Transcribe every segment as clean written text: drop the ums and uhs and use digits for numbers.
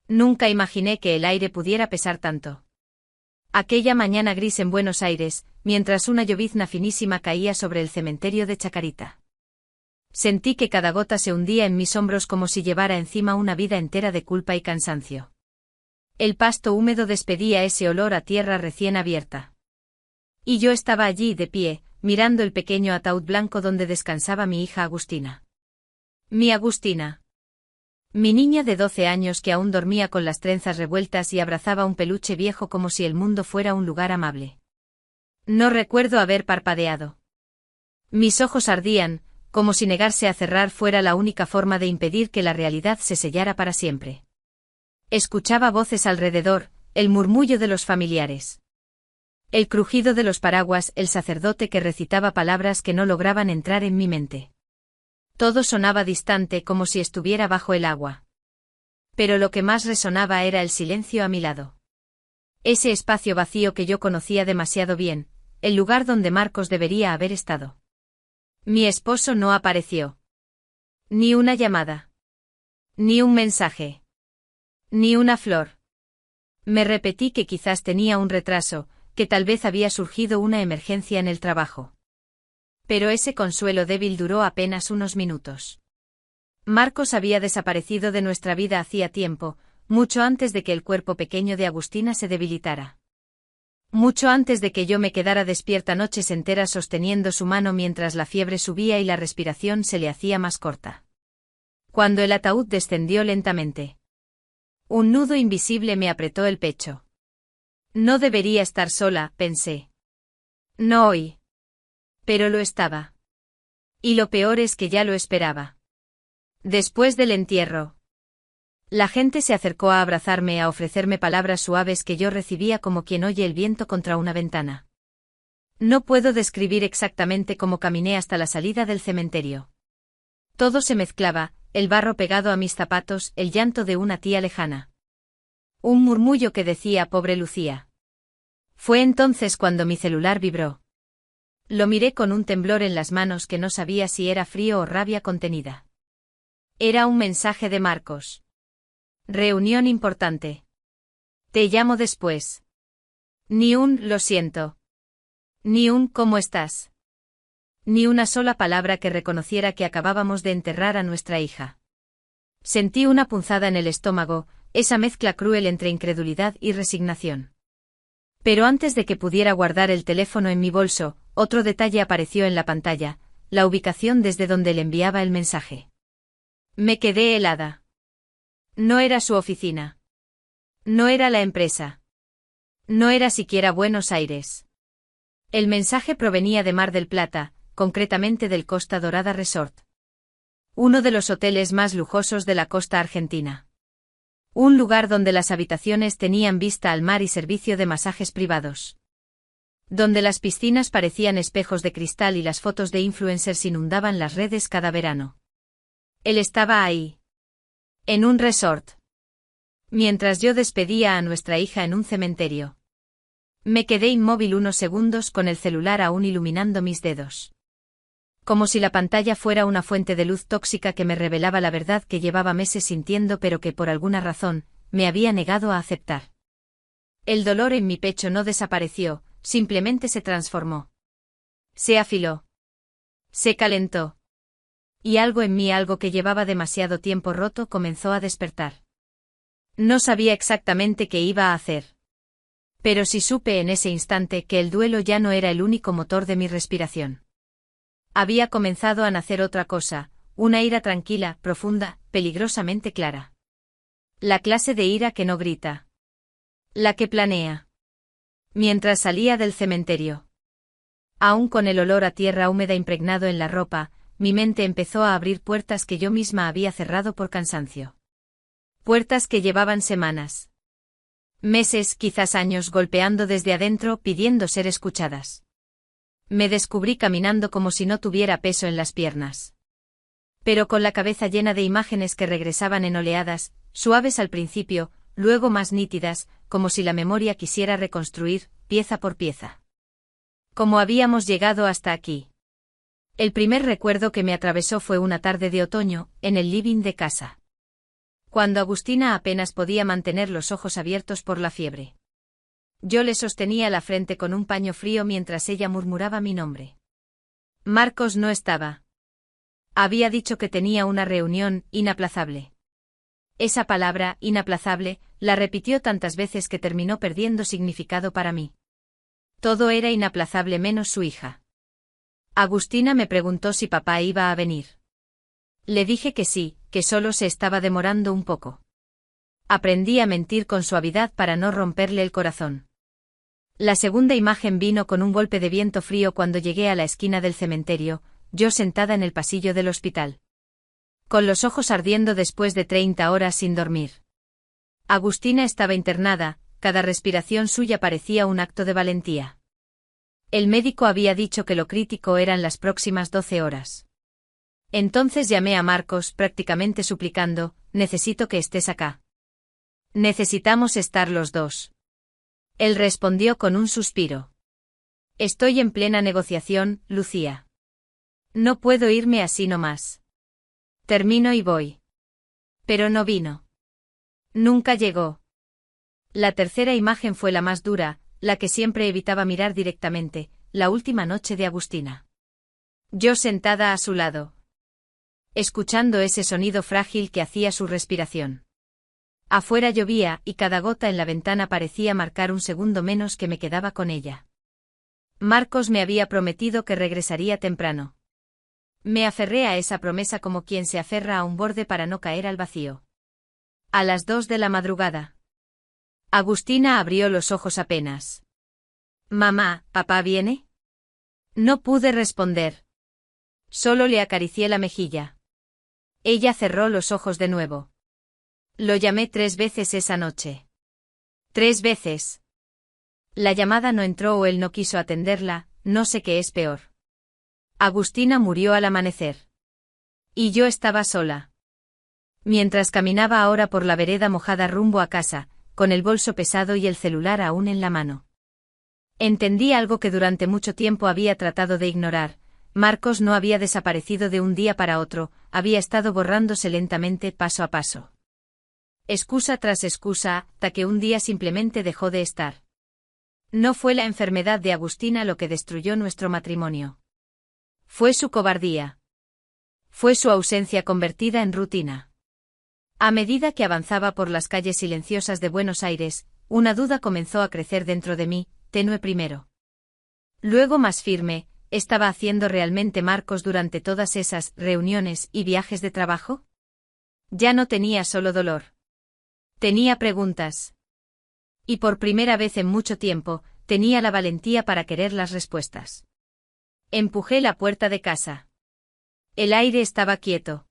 Nunca imaginé que el aire pudiera pesar tanto. Aquella mañana gris en Buenos Aires, mientras una llovizna finísima caía sobre el cementerio de Chacarita. Sentí que cada gota se hundía en mis hombros como si llevara encima una vida entera de culpa y cansancio. El pasto húmedo despedía ese olor a tierra recién abierta. Y yo estaba allí de pie, mirando el pequeño ataúd blanco donde descansaba mi hija Agustina. Mi Agustina. Mi niña de 12 años que aún dormía con las trenzas revueltas y abrazaba un peluche viejo como si el mundo fuera un lugar amable. No recuerdo haber parpadeado. Mis ojos ardían, como si negarse a cerrar fuera la única forma de impedir que la realidad se sellara para siempre. Escuchaba voces alrededor, el murmullo de los familiares. El crujido de los paraguas, el sacerdote que recitaba palabras que no lograban entrar en mi mente. Todo sonaba distante como si estuviera bajo el agua. Pero lo que más resonaba era el silencio a mi lado. Ese espacio vacío que yo conocía demasiado bien, el lugar donde Marcos debería haber estado. Mi esposo no apareció. Ni una llamada. Ni un mensaje. Ni una flor. Me repetí que quizás tenía un retraso, que tal vez había surgido una emergencia en el trabajo. Pero ese consuelo débil duró apenas unos minutos. Marcos había desaparecido de nuestra vida hacía tiempo, mucho antes de que el cuerpo pequeño de Agustina se debilitara. Mucho antes de que yo me quedara despierta noches enteras sosteniendo su mano mientras la fiebre subía y la respiración se le hacía más corta. Cuando el ataúd descendió lentamente. Un nudo invisible me apretó el pecho. No debería estar sola, pensé. No hoy. Pero lo estaba. Y lo peor es que ya lo esperaba. Después del entierro. La gente se acercó a abrazarme, a ofrecerme palabras suaves que yo recibía como quien oye el viento contra una ventana. No puedo describir exactamente cómo caminé hasta la salida del cementerio. Todo se mezclaba, el barro pegado a mis zapatos, el llanto de una tía lejana. Un murmullo que decía pobre Lucía. Fue entonces cuando mi celular vibró. Lo miré con un temblor en las manos que no sabía si era frío o rabia contenida. Era un mensaje de Marcos. Reunión importante. Te llamo después. Ni un lo siento. Ni un ¿cómo estás? Ni una sola palabra que reconociera que acabábamos de enterrar a nuestra hija. Sentí una punzada en el estómago, esa mezcla cruel entre incredulidad y resignación. Pero antes de que pudiera guardar el teléfono en mi bolso, otro detalle apareció en la pantalla, la ubicación desde donde le enviaba el mensaje. Me quedé helada. No era su oficina. No era la empresa. No era siquiera Buenos Aires. El mensaje provenía de Mar del Plata, concretamente del Costa Dorada Resort. Uno de los hoteles más lujosos de la costa argentina. Un lugar donde las habitaciones tenían vista al mar y servicio de masajes privados. Donde las piscinas parecían espejos de cristal y las fotos de influencers inundaban las redes cada verano. Él estaba ahí. En un resort. Mientras yo despedía a nuestra hija en un cementerio. Me quedé inmóvil unos segundos con el celular aún iluminando mis dedos. Como si la pantalla fuera una fuente de luz tóxica que me revelaba la verdad que llevaba meses sintiendo pero que por alguna razón, me había negado a aceptar. El dolor en mi pecho no desapareció, simplemente se transformó. Se afiló. Se calentó. Y algo en mí, algo que llevaba demasiado tiempo roto, comenzó a despertar. No sabía exactamente qué iba a hacer. Pero sí supe en ese instante que el duelo ya no era el único motor de mi respiración. Había comenzado a nacer otra cosa, una ira tranquila, profunda, peligrosamente clara. La clase de ira que no grita. La que planea. Mientras salía del cementerio. Aún con el olor a tierra húmeda impregnado en la ropa, mi mente empezó a abrir puertas que yo misma había cerrado por cansancio. Puertas que llevaban semanas. Meses, quizás años golpeando desde adentro pidiendo ser escuchadas. Me descubrí caminando como si no tuviera peso en las piernas. Pero con la cabeza llena de imágenes que regresaban en oleadas, suaves al principio, luego más nítidas, como si la memoria quisiera reconstruir, pieza por pieza. ¿Cómo habíamos llegado hasta aquí? El primer recuerdo que me atravesó fue una tarde de otoño, en el living de casa. Cuando Agustina apenas podía mantener los ojos abiertos por la fiebre. Yo le sostenía la frente con un paño frío mientras ella murmuraba mi nombre. Marcos no estaba. Había dicho que tenía una reunión inaplazable. Esa palabra, inaplazable, la repitió tantas veces que terminó perdiendo significado para mí. Todo era inaplazable menos su hija. Agustina me preguntó si papá iba a venir. Le dije que sí, que solo se estaba demorando un poco. Aprendí a mentir con suavidad para no romperle el corazón. La segunda imagen vino con un golpe de viento frío cuando llegué a la esquina del cementerio, yo sentada en el pasillo del hospital. Con los ojos ardiendo después de 30 horas sin dormir. Agustina estaba internada, cada respiración suya parecía un acto de valentía. El médico había dicho que lo crítico eran las próximas 12 horas. Entonces llamé a Marcos, prácticamente suplicando, necesito que estés acá. Necesitamos estar los dos. Él respondió con un suspiro. Estoy en plena negociación, Lucía. No puedo irme así nomás. Termino y voy. Pero no vino. Nunca llegó. La tercera imagen fue la más dura, la que siempre evitaba mirar directamente, la última noche de Agustina. Yo sentada a su lado. Escuchando ese sonido frágil que hacía su respiración. Afuera llovía y cada gota en la ventana parecía marcar un segundo menos que me quedaba con ella. Marcos me había prometido que regresaría temprano. Me aferré a esa promesa como quien se aferra a un borde para no caer al vacío. A las 2 de la madrugada. Agustina abrió los ojos apenas. Mamá, ¿papá viene? No pude responder. Solo le acaricié la mejilla. Ella cerró los ojos de nuevo. Lo llamé 3 veces esa noche. 3 veces. La llamada no entró o él no quiso atenderla, no sé qué es peor. Agustina murió al amanecer. Y yo estaba sola. Mientras caminaba ahora por la vereda mojada rumbo a casa, con el bolso pesado y el celular aún en la mano. Entendí algo que durante mucho tiempo había tratado de ignorar. Marcos no había desaparecido de un día para otro, había estado borrándose lentamente paso a paso. Excusa tras excusa, hasta que un día simplemente dejó de estar. No fue la enfermedad de Agustina lo que destruyó nuestro matrimonio. Fue su cobardía. Fue su ausencia convertida en rutina. A medida que avanzaba por las calles silenciosas de Buenos Aires, una duda comenzó a crecer dentro de mí, tenue primero. Luego más firme, ¿estaba haciendo realmente Marcos durante todas esas reuniones y viajes de trabajo? Ya no tenía solo dolor. Tenía preguntas. Y por primera vez en mucho tiempo, tenía la valentía para querer las respuestas. Empujé la puerta de casa. El aire estaba quieto.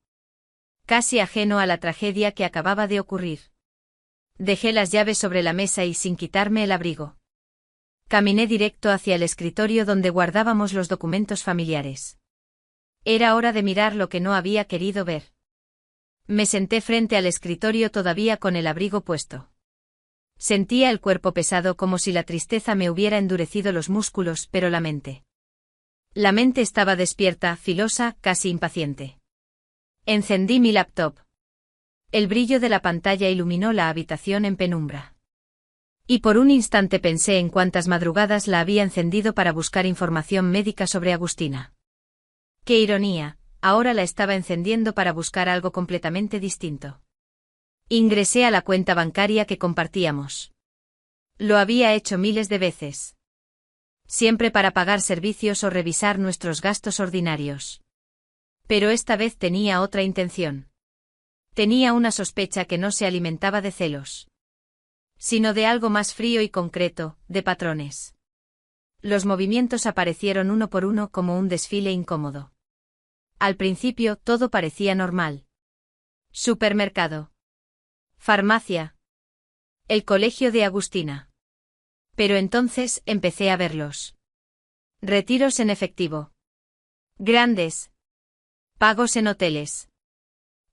Casi ajeno a la tragedia que acababa de ocurrir. Dejé las llaves sobre la mesa y sin quitarme el abrigo. Caminé directo hacia el escritorio donde guardábamos los documentos familiares. Era hora de mirar lo que no había querido ver. Me senté frente al escritorio todavía con el abrigo puesto. Sentía el cuerpo pesado como si la tristeza me hubiera endurecido los músculos, pero la mente. La mente estaba despierta, filosa, casi impaciente. Encendí mi laptop. El brillo de la pantalla iluminó la habitación en penumbra. Y por un instante pensé en cuántas madrugadas la había encendido para buscar información médica sobre Agustina. ¡Qué ironía! Ahora la estaba encendiendo para buscar algo completamente distinto. Ingresé a la cuenta bancaria que compartíamos. Lo había hecho miles de veces. Siempre para pagar servicios o revisar nuestros gastos ordinarios. Pero esta vez tenía otra intención. Tenía una sospecha que no se alimentaba de celos, sino de algo más frío y concreto, de patrones. Los movimientos aparecieron uno por uno como un desfile incómodo. Al principio todo parecía normal. Supermercado. Farmacia. El colegio de Agustina. Pero entonces empecé a verlos. Retiros en efectivo. Grandes. Pagos en hoteles.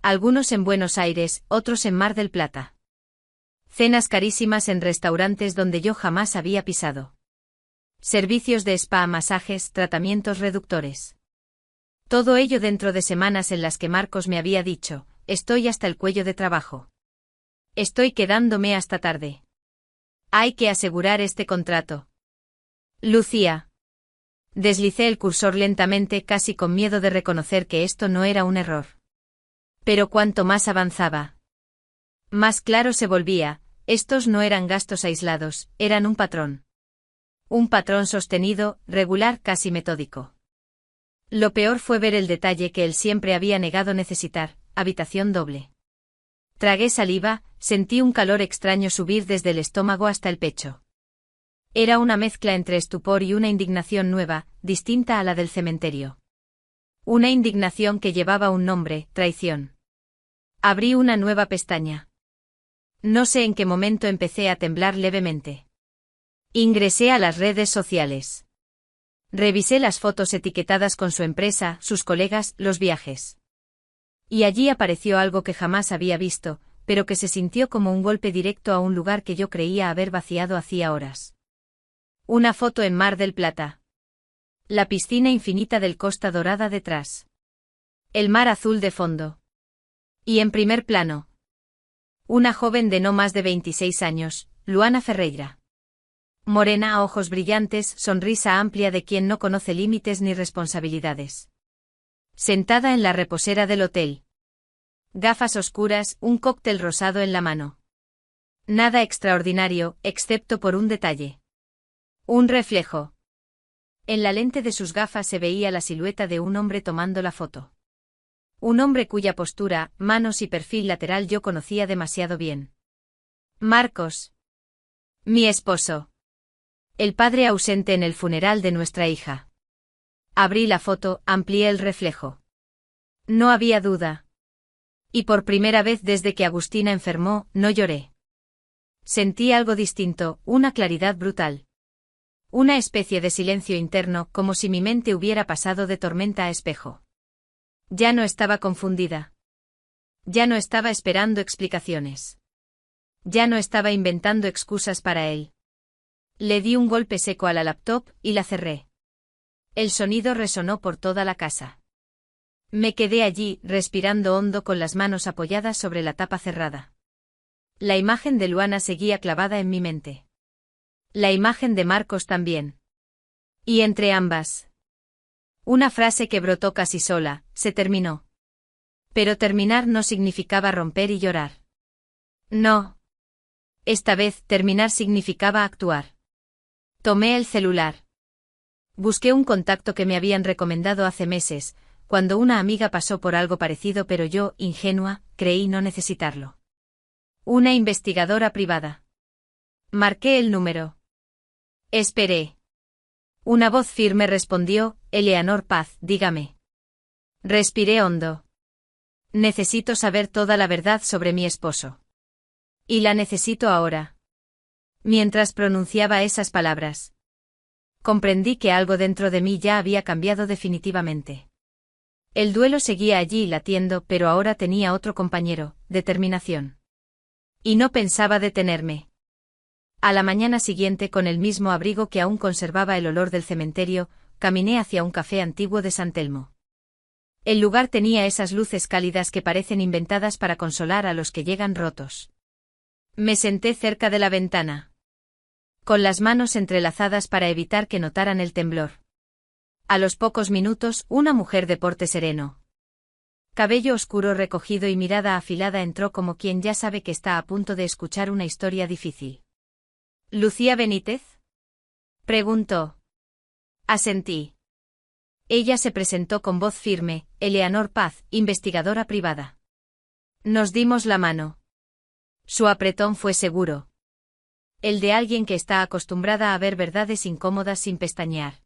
Algunos en Buenos Aires, otros en Mar del Plata. Cenas carísimas en restaurantes donde yo jamás había pisado. Servicios de spa, masajes, tratamientos reductores. Todo ello dentro de semanas en las que Marcos me había dicho, estoy hasta el cuello de trabajo. Estoy quedándome hasta tarde. Hay que asegurar este contrato. Lucía. Deslicé el cursor lentamente, casi con miedo de reconocer que esto no era un error. Pero cuanto más avanzaba, más claro se volvía, estos no eran gastos aislados, eran un patrón. Un patrón sostenido, regular, casi metódico. Lo peor fue ver el detalle que él siempre había negado necesitar, habitación doble. Tragué saliva, sentí un calor extraño subir desde el estómago hasta el pecho. Era una mezcla entre estupor y una indignación nueva, distinta a la del cementerio. Una indignación que llevaba un nombre, traición. Abrí una nueva pestaña. No sé en qué momento empecé a temblar levemente. Ingresé a las redes sociales. Revisé las fotos etiquetadas con su empresa, sus colegas, los viajes. Y allí apareció algo que jamás había visto, pero que se sintió como un golpe directo a un lugar que yo creía haber vaciado hacía horas. Una foto en Mar del Plata. La piscina infinita del Costa Dorada detrás. El mar azul de fondo. Y en primer plano, una joven de no más de 26 años, Luana Ferreira. Morena, ojos brillantes, sonrisa amplia de quien no conoce límites ni responsabilidades. Sentada en la reposera del hotel. Gafas oscuras, un cóctel rosado en la mano. Nada extraordinario, excepto por un detalle. Un reflejo. En la lente de sus gafas se veía la silueta de un hombre tomando la foto. Un hombre cuya postura, manos y perfil lateral yo conocía demasiado bien. Marcos. Mi esposo. El padre ausente en el funeral de nuestra hija. Abrí la foto, amplié el reflejo. No había duda. Y por primera vez desde que Agustina enfermó, no lloré. Sentí algo distinto, una claridad brutal. Una especie de silencio interno, como si mi mente hubiera pasado de tormenta a espejo. Ya no estaba confundida. Ya no estaba esperando explicaciones. Ya no estaba inventando excusas para él. Le di un golpe seco a la laptop y la cerré. El sonido resonó por toda la casa. Me quedé allí, respirando hondo con las manos apoyadas sobre la tapa cerrada. La imagen de Luana seguía clavada en mi mente. La imagen de Marcos también. Y entre ambas, una frase que brotó casi sola, se terminó. Pero terminar no significaba romper y llorar. No. Esta vez, terminar significaba actuar. Tomé el celular. Busqué un contacto que me habían recomendado hace meses, cuando una amiga pasó por algo parecido, pero yo, ingenua, creí no necesitarlo. Una investigadora privada. Marqué el número. Esperé. Una voz firme respondió, Eleanor Paz, dígame. Respiré hondo. Necesito saber toda la verdad sobre mi esposo. Y la necesito ahora. Mientras pronunciaba esas palabras, comprendí que algo dentro de mí ya había cambiado definitivamente. El duelo seguía allí latiendo, pero ahora tenía otro compañero, determinación. Y no pensaba detenerme. A la mañana siguiente, con el mismo abrigo que aún conservaba el olor del cementerio, caminé hacia un café antiguo de San Telmo. El lugar tenía esas luces cálidas que parecen inventadas para consolar a los que llegan rotos. Me senté cerca de la ventana, con las manos entrelazadas para evitar que notaran el temblor. A los pocos minutos, una mujer de porte sereno, cabello oscuro recogido y mirada afilada, entró como quien ya sabe que está a punto de escuchar una historia difícil. ¿Lucía Benítez?, preguntó. Asentí. Ella se presentó con voz firme, Eleanor Paz, investigadora privada. Nos dimos la mano. Su apretón fue seguro. El de alguien que está acostumbrada a ver verdades incómodas sin pestañear.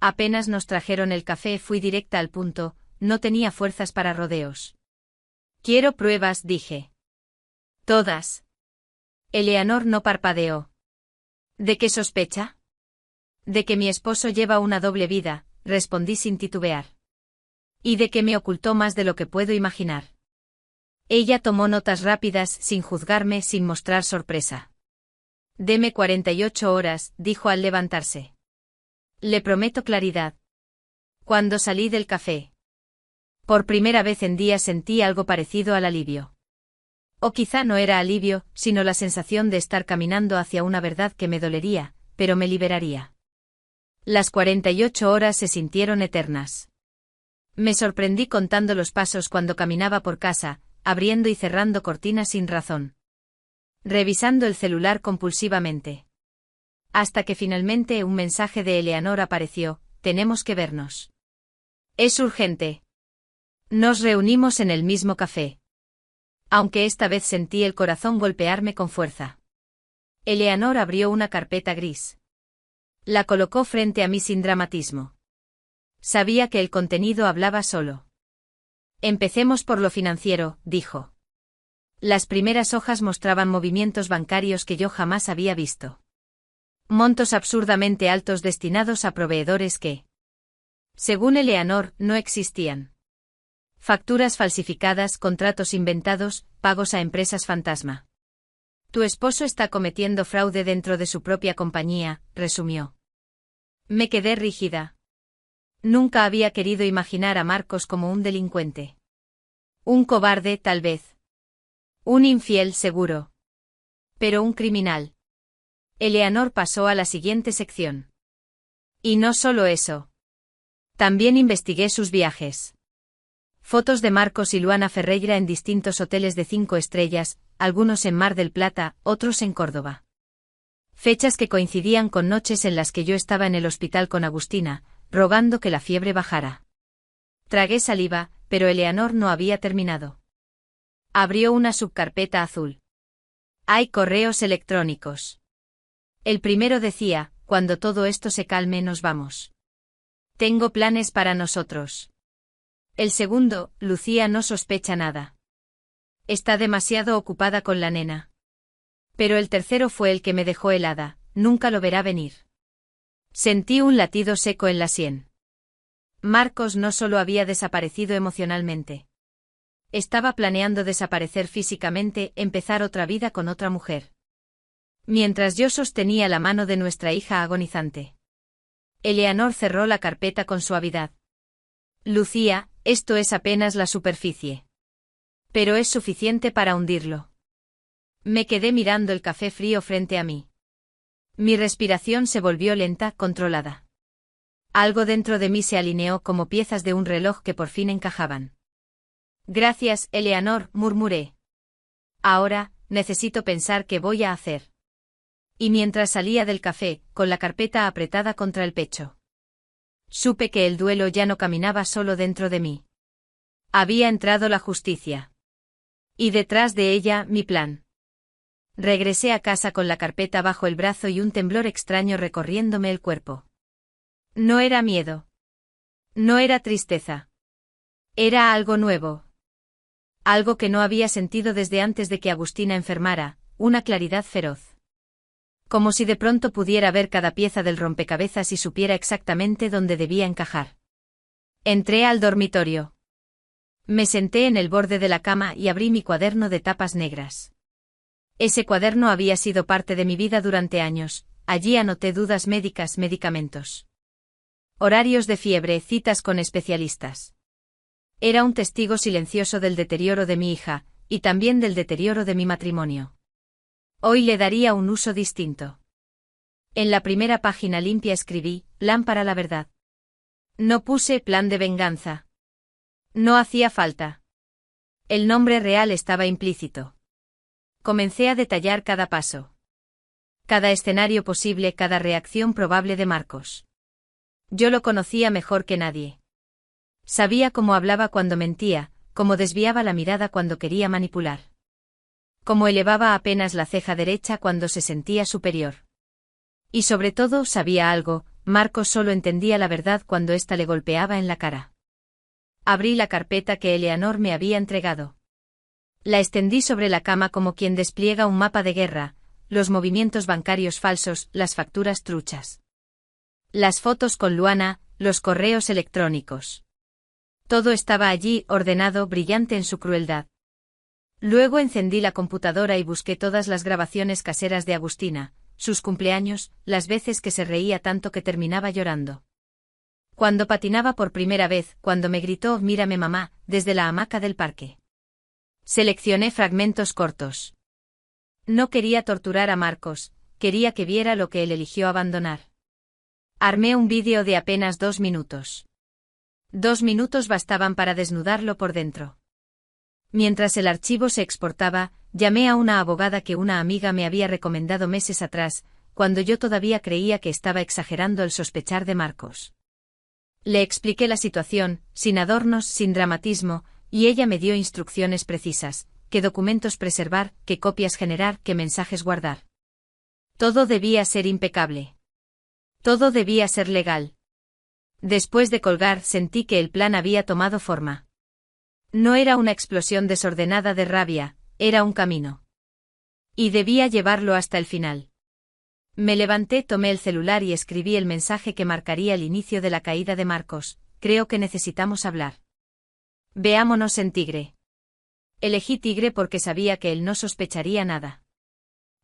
Apenas nos trajeron el café, fui directa al punto, no tenía fuerzas para rodeos. Quiero pruebas, dije. Todas. Eleanor no parpadeó. ¿De qué sospecha? De que mi esposo lleva una doble vida, respondí sin titubear. Y de que me ocultó más de lo que puedo imaginar. Ella tomó notas rápidas, sin juzgarme, sin mostrar sorpresa. Deme 48 horas, dijo al levantarse. Le prometo claridad. Cuando salí del café, por primera vez en días sentí algo parecido al alivio. O quizá no era alivio, sino la sensación de estar caminando hacia una verdad que me dolería, pero me liberaría. Las 48 horas se sintieron eternas. Me sorprendí contando los pasos cuando caminaba por casa, abriendo y cerrando cortinas sin razón. Revisando el celular compulsivamente. Hasta que finalmente un mensaje de Eleanor apareció: tenemos que vernos. Es urgente. Nos reunimos en el mismo café. Aunque esta vez sentí el corazón golpearme con fuerza. Eleanor abrió una carpeta gris. La colocó frente a mí sin dramatismo. Sabía que el contenido hablaba solo. Empecemos por lo financiero, dijo. Las primeras hojas mostraban movimientos bancarios que yo jamás había visto. Montos absurdamente altos destinados a proveedores que, según Eleanor, no existían. Facturas falsificadas, contratos inventados, pagos a empresas fantasma. Tu esposo está cometiendo fraude dentro de su propia compañía, resumió. Me quedé rígida. Nunca había querido imaginar a Marcos como un delincuente. Un cobarde, tal vez. Un infiel, seguro. Pero un criminal. Eleanor pasó a la siguiente sección. Y no solo eso. También investigué sus viajes. Fotos de Marcos y Luana Ferreira en distintos hoteles de 5 estrellas, algunos en Mar del Plata, otros en Córdoba. Fechas que coincidían con noches en las que yo estaba en el hospital con Agustina, rogando que la fiebre bajara. Tragué saliva, pero Eleanor no había terminado. Abrió una subcarpeta azul. Hay correos electrónicos. El primero decía: cuando todo esto se calme nos vamos. Tengo planes para nosotros. El segundo: Lucía no sospecha nada. Está demasiado ocupada con la nena. Pero el tercero fue el que me dejó helada: nunca lo verá venir. Sentí un latido seco en la sien. Marcos no solo había desaparecido emocionalmente. Estaba planeando desaparecer físicamente, empezar otra vida con otra mujer. Mientras yo sostenía la mano de nuestra hija agonizante. Eleanor cerró la carpeta con suavidad. Lucía, esto es apenas la superficie. Pero es suficiente para hundirlo. Me quedé mirando el café frío frente a mí. Mi respiración se volvió lenta, controlada. Algo dentro de mí se alineó como piezas de un reloj que por fin encajaban. Gracias, Eleanor, murmuré. Ahora, necesito pensar qué voy a hacer. Y mientras salía del café, con la carpeta apretada contra el pecho. Supe que el duelo ya no caminaba solo dentro de mí. Había entrado la justicia. Y detrás de ella, mi plan. Regresé a casa con la carpeta bajo el brazo y un temblor extraño recorriéndome el cuerpo. No era miedo. No era tristeza. Era algo nuevo. Algo que no había sentido desde antes de que Agustina enfermara, una claridad feroz. Como si de pronto pudiera ver cada pieza del rompecabezas y supiera exactamente dónde debía encajar. Entré al dormitorio. Me senté en el borde de la cama y abrí mi cuaderno de tapas negras. Ese cuaderno había sido parte de mi vida durante años, allí anoté dudas médicas, medicamentos. Horarios de fiebre, citas con especialistas. Era un testigo silencioso del deterioro de mi hija, y también del deterioro de mi matrimonio. Hoy le daría un uso distinto. En la primera página limpia escribí: plan para la verdad. No puse plan de venganza. No hacía falta. El nombre real estaba implícito. Comencé a detallar cada paso. Cada escenario posible, cada reacción probable de Marcos. Yo lo conocía mejor que nadie. Sabía cómo hablaba cuando mentía, cómo desviaba la mirada cuando quería manipular. Cómo elevaba apenas la ceja derecha cuando se sentía superior. Y sobre todo sabía algo: Marcos solo entendía la verdad cuando ésta le golpeaba en la cara. Abrí la carpeta que Eleanor me había entregado. La extendí sobre la cama como quien despliega un mapa de guerra, los movimientos bancarios falsos, las facturas truchas. Las fotos con Luana, los correos electrónicos. Todo estaba allí, ordenado, brillante en su crueldad. Luego encendí la computadora y busqué todas las grabaciones caseras de Agustina, sus cumpleaños, las veces que se reía tanto que terminaba llorando. Cuando patinaba por primera vez, cuando me gritó: «Mírame mamá», desde la hamaca del parque. Seleccioné fragmentos cortos. No quería torturar a Marcos, quería que viera lo que él eligió abandonar. Armé un vídeo de apenas 2 minutos. 2 minutos bastaban para desnudarlo por dentro. Mientras el archivo se exportaba, llamé a una abogada que una amiga me había recomendado meses atrás, cuando yo todavía creía que estaba exagerando el sospechar de Marcos. Le expliqué la situación, sin adornos, sin dramatismo, y ella me dio instrucciones precisas: qué documentos preservar, qué copias generar, qué mensajes guardar. Todo debía ser impecable. Todo debía ser legal. Después de colgar, sentí que el plan había tomado forma. No era una explosión desordenada de rabia, era un camino. Y debía llevarlo hasta el final. Me levanté, tomé el celular y escribí el mensaje que marcaría el inicio de la caída de Marcos: creo que necesitamos hablar. Veámonos en Tigre. Elegí Tigre porque sabía que él no sospecharía nada.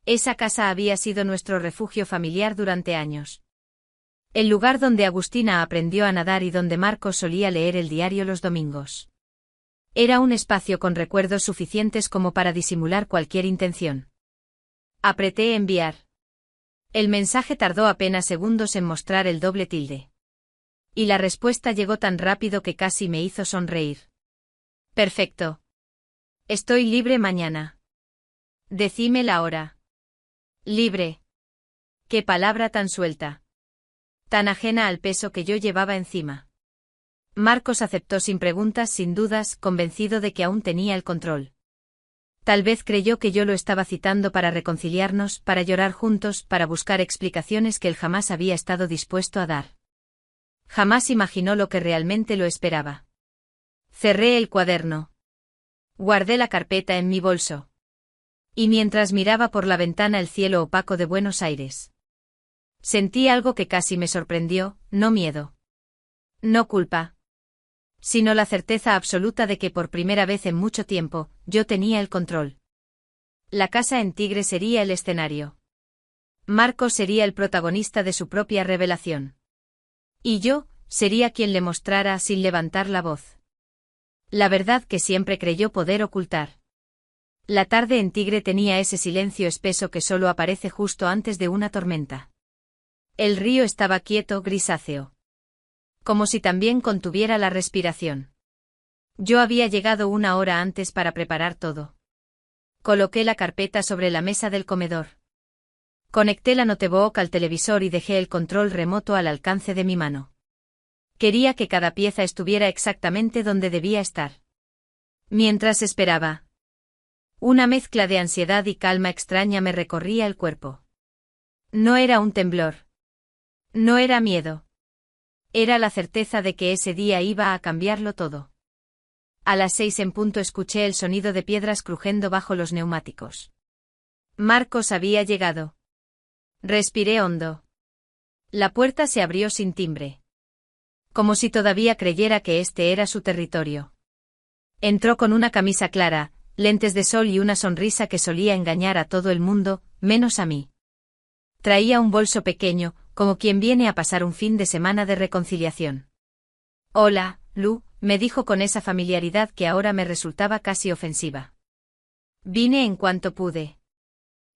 Esa casa había sido nuestro refugio familiar durante años. El lugar donde Agustina aprendió a nadar y donde Marcos solía leer el diario los domingos. Era un espacio con recuerdos suficientes como para disimular cualquier intención. Apreté enviar. El mensaje tardó apenas segundos en mostrar el doble tilde. Y la respuesta llegó tan rápido que casi me hizo sonreír. Perfecto. Estoy libre mañana. Decime la hora. Libre. Qué palabra tan suelta. Tan ajena al peso que yo llevaba encima. Marcos aceptó sin preguntas, sin dudas, convencido de que aún tenía el control. Tal vez creyó que yo lo estaba citando para reconciliarnos, para llorar juntos, para buscar explicaciones que él jamás había estado dispuesto a dar. Jamás imaginó lo que realmente lo esperaba. Cerré el cuaderno. Guardé la carpeta en mi bolso. Y mientras miraba por la ventana el cielo opaco de Buenos Aires, sentí algo que casi me sorprendió: no miedo. No culpa. Sino la certeza absoluta de que por primera vez en mucho tiempo, yo tenía el control. La casa en Tigre sería el escenario. Marcos sería el protagonista de su propia revelación. Y yo, sería quien le mostrara sin levantar la voz la verdad que siempre creyó poder ocultar. La tarde en Tigre tenía ese silencio espeso que solo aparece justo antes de una tormenta. El río estaba quieto, grisáceo. Como si también contuviera la respiración. Yo había llegado 1 hora antes para preparar todo. Coloqué la carpeta sobre la mesa del comedor. Conecté la notebook al televisor y dejé el control remoto al alcance de mi mano. Quería que cada pieza estuviera exactamente donde debía estar. Mientras esperaba, una mezcla de ansiedad y calma extraña me recorría el cuerpo. No era un temblor. No era miedo. Era la certeza de que ese día iba a cambiarlo todo. A las 6 en punto escuché el sonido de piedras crujiendo bajo los neumáticos. Marcos había llegado. Respiré hondo. La puerta se abrió sin timbre. Como si todavía creyera que este era su territorio. Entró con una camisa clara, lentes de sol y una sonrisa que solía engañar a todo el mundo, menos a mí. Traía un bolso pequeño, como quien viene a pasar un fin de semana de reconciliación. Hola, Lu, me dijo con esa familiaridad que ahora me resultaba casi ofensiva. Vine en cuanto pude.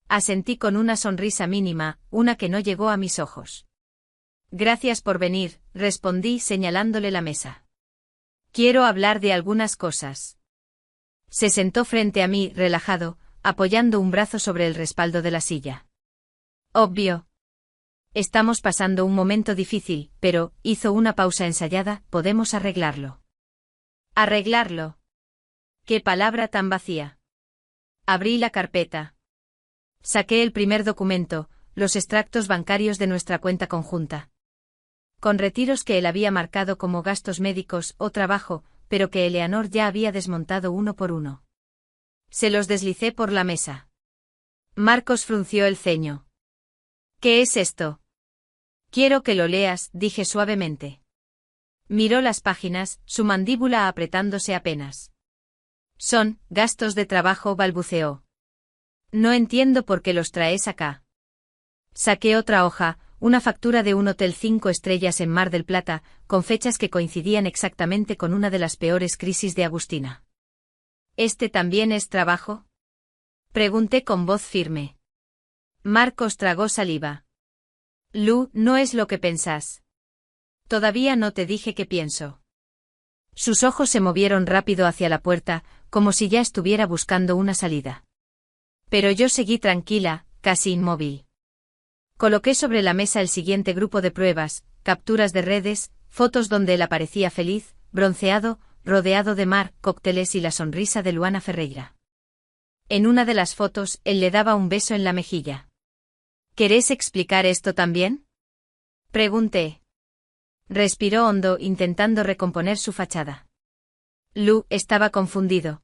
Asentí con una sonrisa mínima, una que no llegó a mis ojos. Gracias por venir, respondí señalándole la mesa. Quiero hablar de algunas cosas. Se sentó frente a mí, relajado, apoyando un brazo sobre el respaldo de la silla. Obvio. Estamos pasando un momento difícil, pero, hizo una pausa ensayada, podemos arreglarlo. ¿Arreglarlo? ¡Qué palabra tan vacía! Abrí la carpeta. Saqué el primer documento, los extractos bancarios de nuestra cuenta conjunta. Con retiros que él había marcado como gastos médicos o trabajo, pero que Eleanor ya había desmontado uno por uno. Se los deslicé por la mesa. Marcos frunció el ceño. ¿Qué es esto? Quiero que lo leas, dije suavemente. Miró las páginas, su mandíbula apretándose apenas. Son gastos de trabajo, balbuceó. No entiendo por qué los traes acá. Saqué otra hoja, una factura de un hotel 5 estrellas en Mar del Plata, con fechas que coincidían exactamente con una de las peores crisis de Agustina. ¿Este también es trabajo? Pregunté con voz firme. Marcos tragó saliva. Lu, no es lo que pensás. Todavía no te dije qué pienso. Sus ojos se movieron rápido hacia la puerta, como si ya estuviera buscando una salida. Pero yo seguí tranquila, casi inmóvil. Coloqué sobre la mesa el siguiente grupo de pruebas, capturas de redes, fotos donde él aparecía feliz, bronceado, rodeado de mar, cócteles y la sonrisa de Luana Ferreira. En una de las fotos, él le daba un beso en la mejilla. ¿Querés explicar esto también? Pregunté. Respiró hondo, intentando recomponer su fachada. Lu estaba confundido.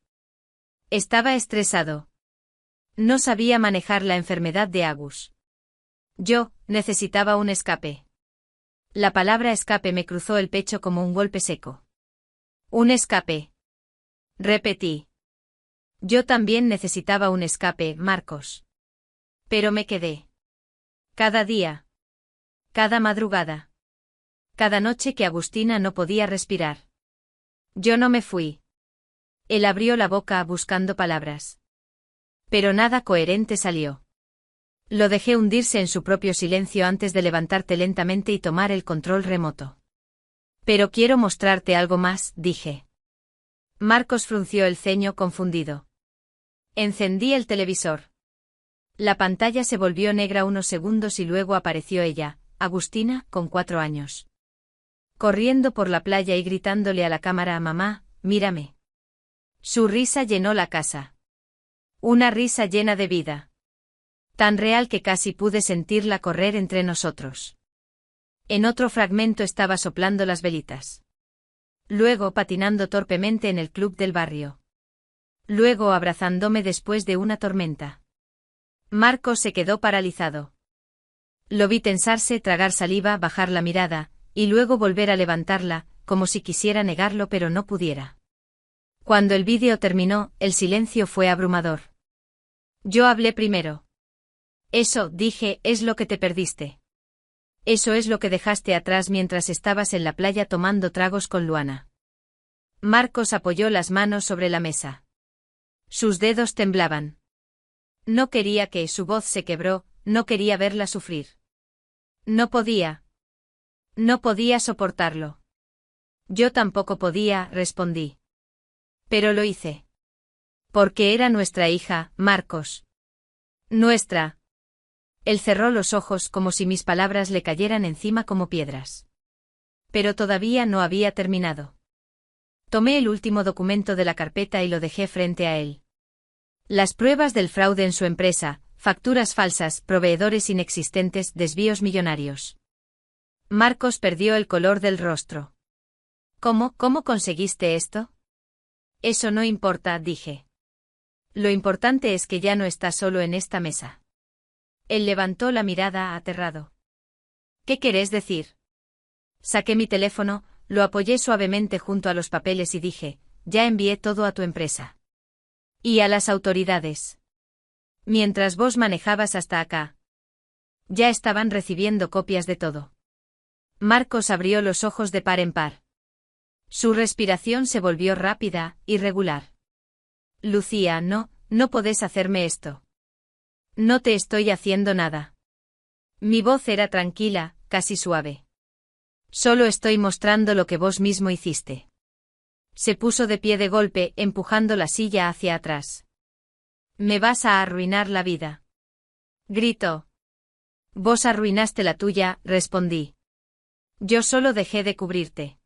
Estaba estresado. No sabía manejar la enfermedad de Agus. Yo necesitaba un escape. La palabra escape me cruzó el pecho como un golpe seco. Un escape. Repetí. Yo también necesitaba un escape, Marcos. Pero me quedé. Cada día. Cada madrugada. Cada noche que Agustina no podía respirar. Yo no me fui. Él abrió la boca buscando palabras. Pero nada coherente salió. Lo dejé hundirse en su propio silencio antes de levantarte lentamente y tomar el control remoto. Pero quiero mostrarte algo más, dije. Marcos frunció el ceño confundido. Encendí el televisor. La pantalla se volvió negra unos segundos y luego apareció ella, Agustina, con 4 años. Corriendo por la playa y gritándole a la cámara: «Mamá, mírame». Su risa llenó la casa. Una risa llena de vida. Tan real que casi pude sentirla correr entre nosotros. En otro fragmento estaba soplando las velitas. Luego patinando torpemente en el club del barrio. Luego abrazándome después de una tormenta. Marcos se quedó paralizado. Lo vi tensarse, tragar saliva, bajar la mirada, y luego volver a levantarla, como si quisiera negarlo pero no pudiera. Cuando el vídeo terminó, el silencio fue abrumador. Yo hablé primero. Eso, dije, es lo que te perdiste. Eso es lo que dejaste atrás mientras estabas en la playa tomando tragos con Luana. Marcos apoyó las manos sobre la mesa. Sus dedos temblaban. No quería que su voz se quebró, no quería verla sufrir. No podía. No podía soportarlo. Yo tampoco podía, respondí. Pero lo hice. Porque era nuestra hija, Marcos. Nuestra. Él cerró los ojos como si mis palabras le cayeran encima como piedras. Pero todavía no había terminado. Tomé el último documento de la carpeta y lo dejé frente a él. Las pruebas del fraude en su empresa, facturas falsas, proveedores inexistentes, desvíos millonarios. Marcos perdió el color del rostro. ¿Cómo conseguiste esto? Eso no importa, dije. Lo importante es que ya no estás solo en esta mesa. Él levantó la mirada aterrado. ¿Qué querés decir? Saqué mi teléfono, lo apoyé suavemente junto a los papeles y dije: ya envié todo a tu empresa. Y a las autoridades. Mientras vos manejabas hasta acá. Ya estaban recibiendo copias de todo. Marcos abrió los ojos de par en par. Su respiración se volvió rápida, irregular. Lucía, no podés hacerme esto. No te estoy haciendo nada. Mi voz era tranquila, casi suave. Solo estoy mostrando lo que vos mismo hiciste. Se puso de pie de golpe, empujando la silla hacia atrás. Me vas a arruinar la vida. Gritó. Vos arruinaste la tuya, respondí. Yo solo dejé de cubrirte.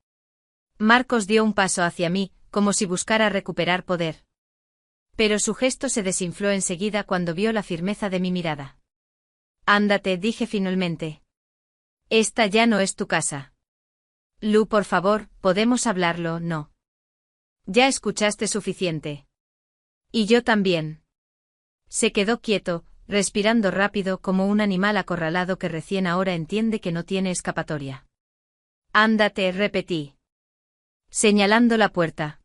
Marcos dio un paso hacia mí, como si buscara recuperar poder. Pero su gesto se desinfló enseguida cuando vio la firmeza de mi mirada. Ándate, dije finalmente. Esta ya no es tu casa. Lu, por favor, ¿podemos hablarlo? No. Ya escuchaste suficiente. Y yo también. Se quedó quieto, respirando rápido como un animal acorralado que recién ahora entiende que no tiene escapatoria. Ándate, repetí. Señalando la puerta.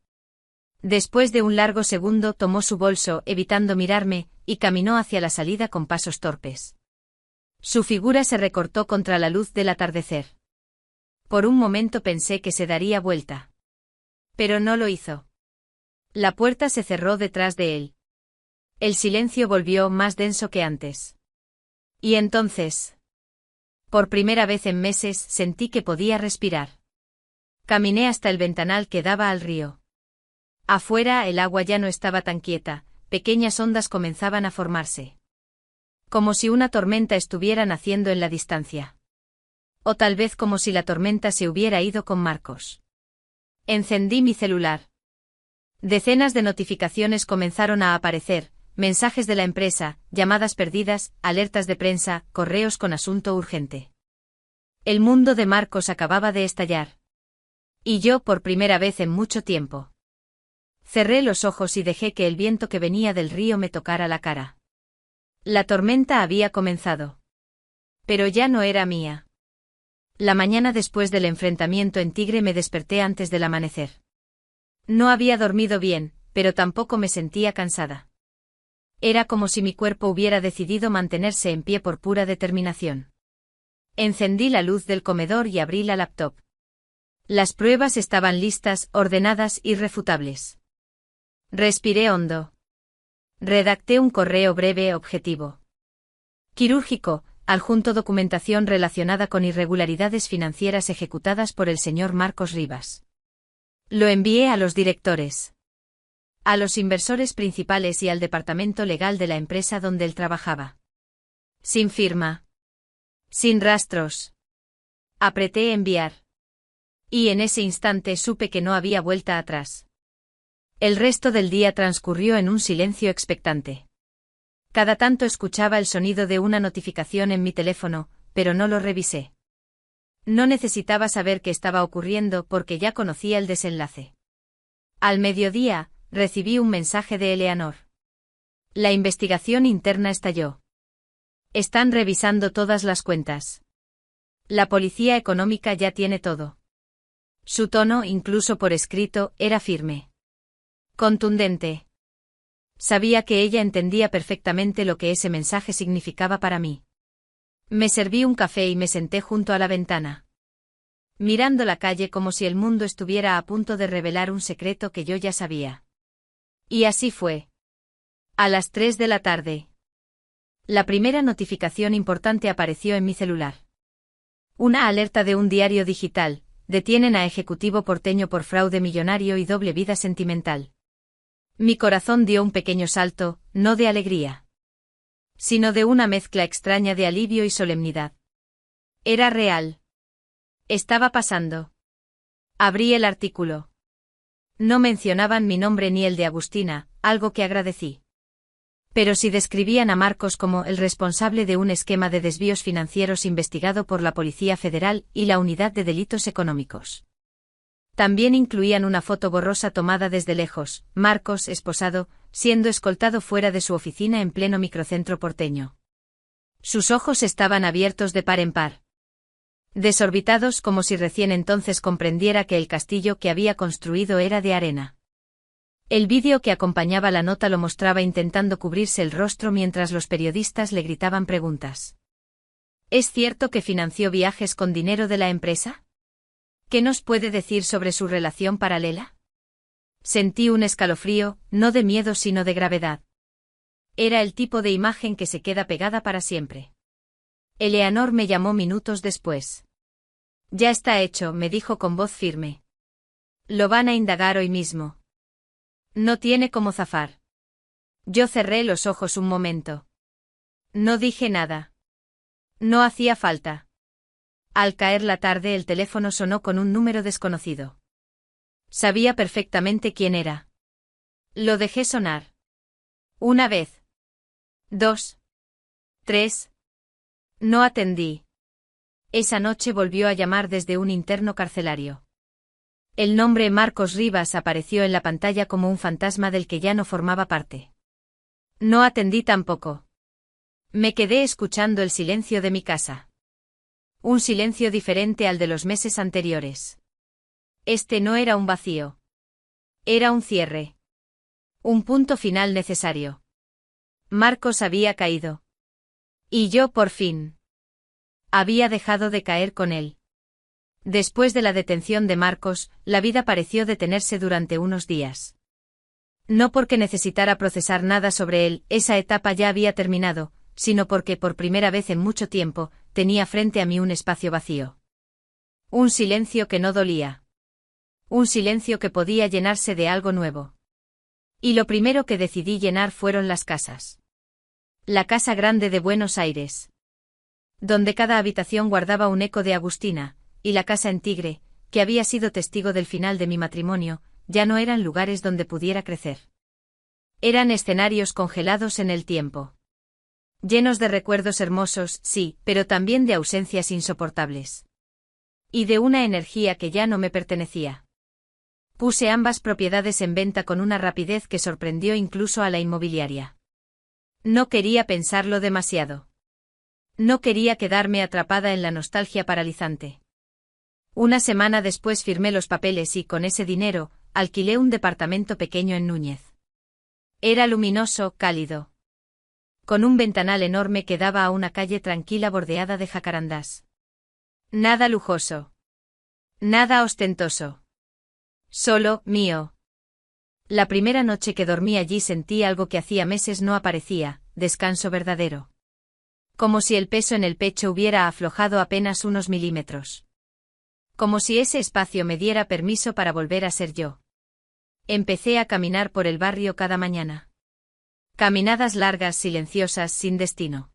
Después de un largo segundo tomó su bolso, evitando mirarme, y caminó hacia la salida con pasos torpes. Su figura se recortó contra la luz del atardecer. Por un momento pensé que se daría vuelta. Pero no lo hizo. La puerta se cerró detrás de él. El silencio volvió más denso que antes. Y entonces, por primera vez en meses, sentí que podía respirar. Caminé hasta el ventanal que daba al río. Afuera el agua ya no estaba tan quieta, pequeñas ondas comenzaban a formarse. Como si una tormenta estuviera naciendo en la distancia. O tal vez como si la tormenta se hubiera ido con Marcos. Encendí mi celular. Decenas de notificaciones comenzaron a aparecer, mensajes de la empresa, llamadas perdidas, alertas de prensa, correos con asunto urgente. El mundo de Marcos acababa de estallar. Y yo por primera vez en mucho tiempo. Cerré los ojos y dejé que el viento que venía del río me tocara la cara. La tormenta había comenzado. Pero ya no era mía. La mañana después del enfrentamiento en Tigre me desperté antes del amanecer. No había dormido bien, pero tampoco me sentía cansada. Era como si mi cuerpo hubiera decidido mantenerse en pie por pura determinación. Encendí la luz del comedor y abrí la laptop. Las pruebas estaban listas, ordenadas y irrefutables. Respiré hondo. Redacté un correo breve objetivo. Quirúrgico, adjunto documentación relacionada con irregularidades financieras ejecutadas por el señor Marcos Rivas. Lo envié a los directores, a los inversores principales y al departamento legal de la empresa donde él trabajaba. Sin firma. Sin rastros. Apreté enviar. Y en ese instante supe que no había vuelta atrás. El resto del día transcurrió en un silencio expectante. Cada tanto escuchaba el sonido de una notificación en mi teléfono, pero no lo revisé. No necesitaba saber qué estaba ocurriendo porque ya conocía el desenlace. Al mediodía, recibí un mensaje de Eleanor. La investigación interna estalló. Están revisando todas las cuentas. La policía económica ya tiene todo. Su tono, incluso por escrito, era firme. Contundente. Sabía que ella entendía perfectamente lo que ese mensaje significaba para mí. Me serví un café y me senté junto a la ventana, mirando la calle como si el mundo estuviera a punto de revelar un secreto que yo ya sabía. Y así fue. A las 3 de la tarde. La primera notificación importante apareció en mi celular. Una alerta de un diario digital: detienen a ejecutivo porteño por fraude millonario y doble vida sentimental. Mi corazón dio un pequeño salto, no de alegría, sino de una mezcla extraña de alivio y solemnidad. Era real. Estaba pasando. Abrí el artículo. No mencionaban mi nombre ni el de Agustina, algo que agradecí. Pero sí describían a Marcos como el responsable de un esquema de desvíos financieros investigado por la Policía Federal y la Unidad de Delitos Económicos. También incluían una foto borrosa tomada desde lejos, Marcos esposado, siendo escoltado fuera de su oficina en pleno microcentro porteño. Sus ojos estaban abiertos de par en par. Desorbitados, como si recién entonces comprendiera que el castillo que había construido era de arena. El vídeo que acompañaba la nota lo mostraba intentando cubrirse el rostro mientras los periodistas le gritaban preguntas. ¿Es cierto que financió viajes con dinero de la empresa? ¿Qué nos puede decir sobre su relación paralela? Sentí un escalofrío, no de miedo sino de gravedad. Era el tipo de imagen que se queda pegada para siempre. Eleanor me llamó minutos después. Ya está hecho, me dijo con voz firme. Lo van a indagar hoy mismo. No tiene cómo zafar. Yo cerré los ojos un momento. No dije nada. No hacía falta. Al caer la tarde el teléfono sonó con un número desconocido. Sabía perfectamente quién era. Lo dejé sonar. Una vez. 2. 3. No atendí. Esa noche volvió a llamar desde un interno carcelario. El nombre Marcos Rivas apareció en la pantalla como un fantasma del que ya no formaba parte. No atendí tampoco. Me quedé escuchando el silencio de mi casa. Un silencio diferente al de los meses anteriores. Este no era un vacío. Era un cierre. Un punto final necesario. Marcos había caído. Y yo por fin. Había dejado de caer con él. Después de la detención de Marcos, la vida pareció detenerse durante unos días. No porque necesitara procesar nada sobre él, esa etapa ya había terminado, sino porque por primera vez en mucho tiempo, tenía frente a mí un espacio vacío. Un silencio que no dolía. Un silencio que podía llenarse de algo nuevo. Y lo primero que decidí llenar fueron las casas. La casa grande de Buenos Aires, donde cada habitación guardaba un eco de Agustina, y la casa en Tigre, que había sido testigo del final de mi matrimonio, ya no eran lugares donde pudiera crecer. Eran escenarios congelados en el tiempo. Llenos de recuerdos hermosos, sí, pero también de ausencias insoportables. Y de una energía que ya no me pertenecía. Puse ambas propiedades en venta con una rapidez que sorprendió incluso a la inmobiliaria. No quería pensarlo demasiado. No quería quedarme atrapada en la nostalgia paralizante. Una semana después firmé los papeles y, con ese dinero, alquilé un departamento pequeño en Núñez. Era luminoso, cálido. Con un ventanal enorme que daba a una calle tranquila bordeada de jacarandás. Nada lujoso. Nada ostentoso. Solo, mío. La primera noche que dormí allí sentí algo que hacía meses no aparecía, descanso verdadero. Como si el peso en el pecho hubiera aflojado apenas unos milímetros. Como si ese espacio me diera permiso para volver a ser yo. Empecé a caminar por el barrio cada mañana. Caminadas largas, silenciosas, sin destino.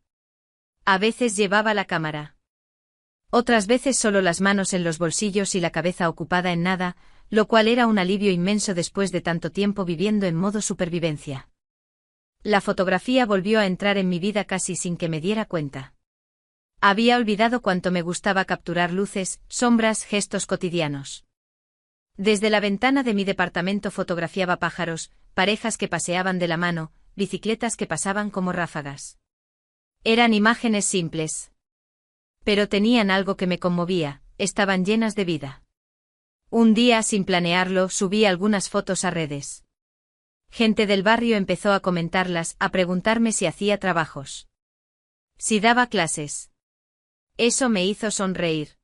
A veces llevaba la cámara. Otras veces solo las manos en los bolsillos y la cabeza ocupada en nada, lo cual era un alivio inmenso después de tanto tiempo viviendo en modo supervivencia. La fotografía volvió a entrar en mi vida casi sin que me diera cuenta. Había olvidado cuánto me gustaba capturar luces, sombras, gestos cotidianos. Desde la ventana de mi departamento fotografiaba pájaros, parejas que paseaban de la mano, bicicletas que pasaban como ráfagas. Eran imágenes simples. Pero tenían algo que me conmovía, estaban llenas de vida. Un día, sin planearlo, subí algunas fotos a redes. Gente del barrio empezó a comentarlas, a preguntarme si hacía trabajos. Si daba clases. Eso me hizo sonreír.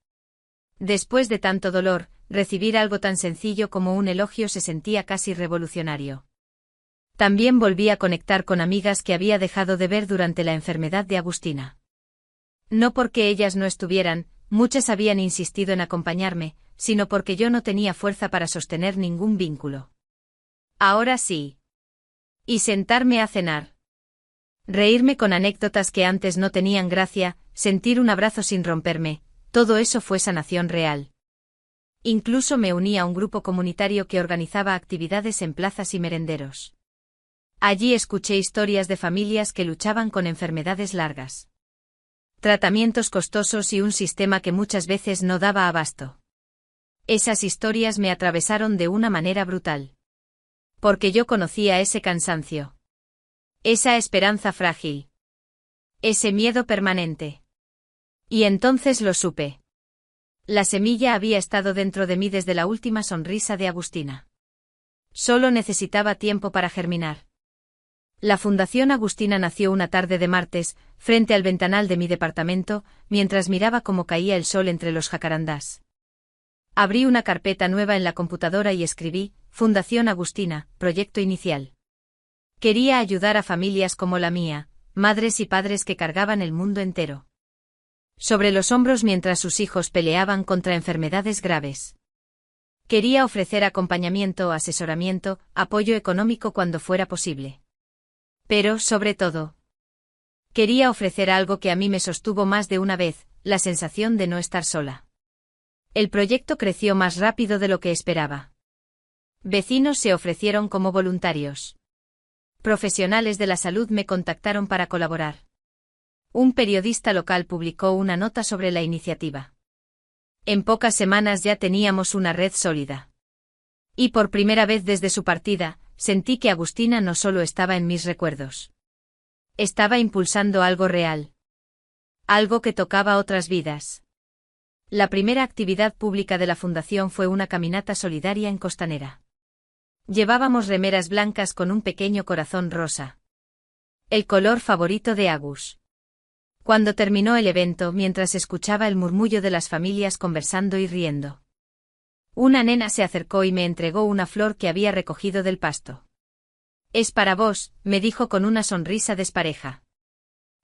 Después de tanto dolor, recibir algo tan sencillo como un elogio se sentía casi revolucionario. También volví a conectar con amigas que había dejado de ver durante la enfermedad de Agustina. No porque ellas no estuvieran, muchas habían insistido en acompañarme, sino porque yo no tenía fuerza para sostener ningún vínculo. Ahora sí. Y sentarme a cenar. Reírme con anécdotas que antes no tenían gracia, sentir un abrazo sin romperme, todo eso fue sanación real. Incluso me uní a un grupo comunitario que organizaba actividades en plazas y merenderos. Allí escuché historias de familias que luchaban con enfermedades largas. Tratamientos costosos y un sistema que muchas veces no daba abasto. Esas historias me atravesaron de una manera brutal. Porque yo conocía ese cansancio. Esa esperanza frágil. Ese miedo permanente. Y entonces lo supe. La semilla había estado dentro de mí desde la última sonrisa de Agustina. Solo necesitaba tiempo para germinar. La Fundación Agustina nació una tarde de martes, frente al ventanal de mi departamento, mientras miraba cómo caía el sol entre los jacarandás. Abrí una carpeta nueva en la computadora y escribí, Fundación Agustina, proyecto inicial. Quería ayudar a familias como la mía, madres y padres que cargaban el mundo entero sobre los hombros mientras sus hijos peleaban contra enfermedades graves. Quería ofrecer acompañamiento, asesoramiento, apoyo económico cuando fuera posible. Pero, sobre todo, quería ofrecer algo que a mí me sostuvo más de una vez, la sensación de no estar sola. El proyecto creció más rápido de lo que esperaba. Vecinos se ofrecieron como voluntarios. Profesionales de la salud me contactaron para colaborar. Un periodista local publicó una nota sobre la iniciativa. En pocas semanas ya teníamos una red sólida. Y por primera vez desde su partida, sentí que Agustina no solo estaba en mis recuerdos. Estaba impulsando algo real. Algo que tocaba otras vidas. La primera actividad pública de la fundación fue una caminata solidaria en Costanera. Llevábamos remeras blancas con un pequeño corazón rosa. El color favorito de Agus. Cuando terminó el evento, mientras escuchaba el murmullo de las familias conversando y riendo, una nena se acercó y me entregó una flor que había recogido del pasto. Es para vos, me dijo con una sonrisa despareja.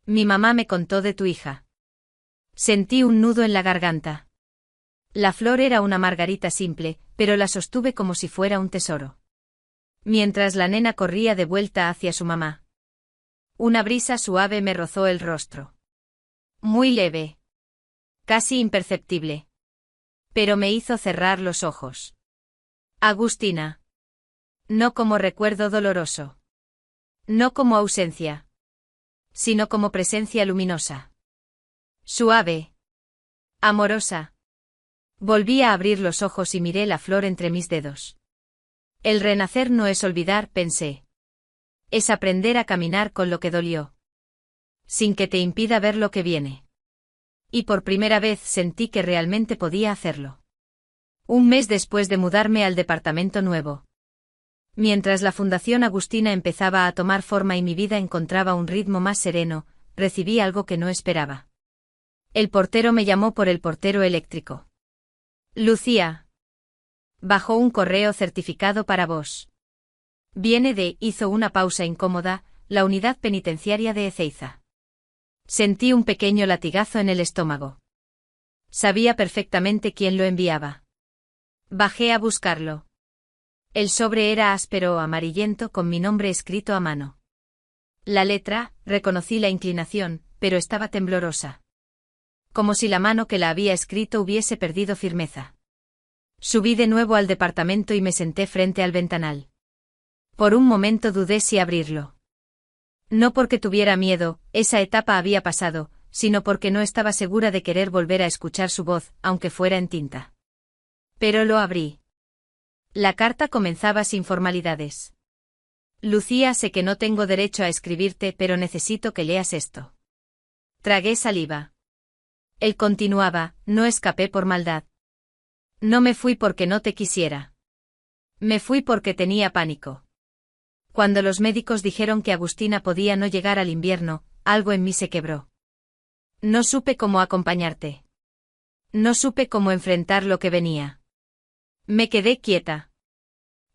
Mi mamá me contó de tu hija. Sentí un nudo en la garganta. La flor era una margarita simple, pero la sostuve como si fuera un tesoro. Mientras la nena corría de vuelta hacia su mamá. Una brisa suave me rozó el rostro. Muy leve. Casi imperceptible. Pero me hizo cerrar los ojos. Agustina. No como recuerdo doloroso. No como ausencia. Sino como presencia luminosa. Suave. Amorosa. Volví a abrir los ojos y miré la flor entre mis dedos. El renacer no es olvidar, pensé. Es aprender a caminar con lo que dolió. Sin que te impida ver lo que viene. Y por primera vez sentí que realmente podía hacerlo. Un mes después de mudarme al departamento nuevo. Mientras la Fundación Agustina empezaba a tomar forma y mi vida encontraba un ritmo más sereno, recibí algo que no esperaba. El portero me llamó por el portero eléctrico. Lucía. Bajó un correo certificado para vos. Viene de, hizo una pausa incómoda, la unidad penitenciaria de Ezeiza. Sentí un pequeño latigazo en el estómago. Sabía perfectamente quién lo enviaba. Bajé a buscarlo. El sobre era áspero o amarillento con mi nombre escrito a mano. La letra, reconocí la inclinación, pero estaba temblorosa. Como si la mano que la había escrito hubiese perdido firmeza. Subí de nuevo al departamento y me senté frente al ventanal. Por un momento dudé si abrirlo. No porque tuviera miedo, esa etapa había pasado, sino porque no estaba segura de querer volver a escuchar su voz, aunque fuera en tinta. Pero lo abrí. La carta comenzaba sin formalidades. Lucía, sé que no tengo derecho a escribirte, pero necesito que leas esto. Tragué saliva. Él continuaba, no escapé por maldad. No me fui porque no te quisiera. Me fui porque tenía pánico. Cuando los médicos dijeron que Agustina podía no llegar al invierno, algo en mí se quebró. No supe cómo acompañarte. No supe cómo enfrentar lo que venía. Me quedé quieta.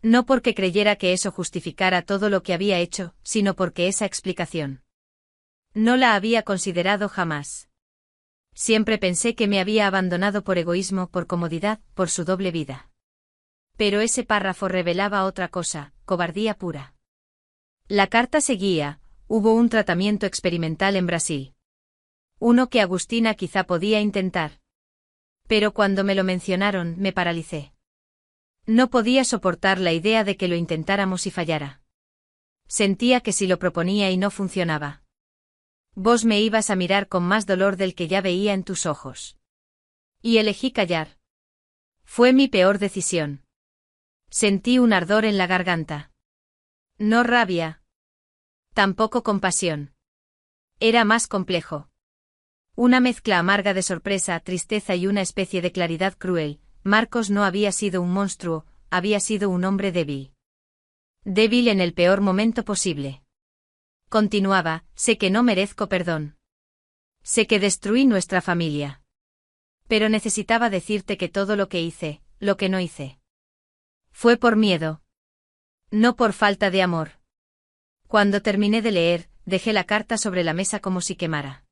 No porque creyera que eso justificara todo lo que había hecho, sino porque esa explicación no la había considerado jamás. Siempre pensé que me había abandonado por egoísmo, por comodidad, por su doble vida. Pero ese párrafo revelaba otra cosa, cobardía pura. La carta seguía, hubo un tratamiento experimental en Brasil. Uno que Agustina quizá podía intentar. Pero cuando me lo mencionaron, me paralicé. No podía soportar la idea de que lo intentáramos y fallara. Sentía que si lo proponía y no funcionaba, vos me ibas a mirar con más dolor del que ya veía en tus ojos. Y elegí callar. Fue mi peor decisión. Sentí un ardor en la garganta. No rabia. Tampoco compasión. Era más complejo. Una mezcla amarga de sorpresa, tristeza y una especie de claridad cruel. Marcos no había sido un monstruo, había sido un hombre débil. Débil en el peor momento posible. Continuaba, sé que no merezco perdón. Sé que destruí nuestra familia. Pero necesitaba decirte que todo lo que hice, lo que no hice, fue por miedo. No por falta de amor. Cuando terminé de leer, dejé la carta sobre la mesa como si quemara.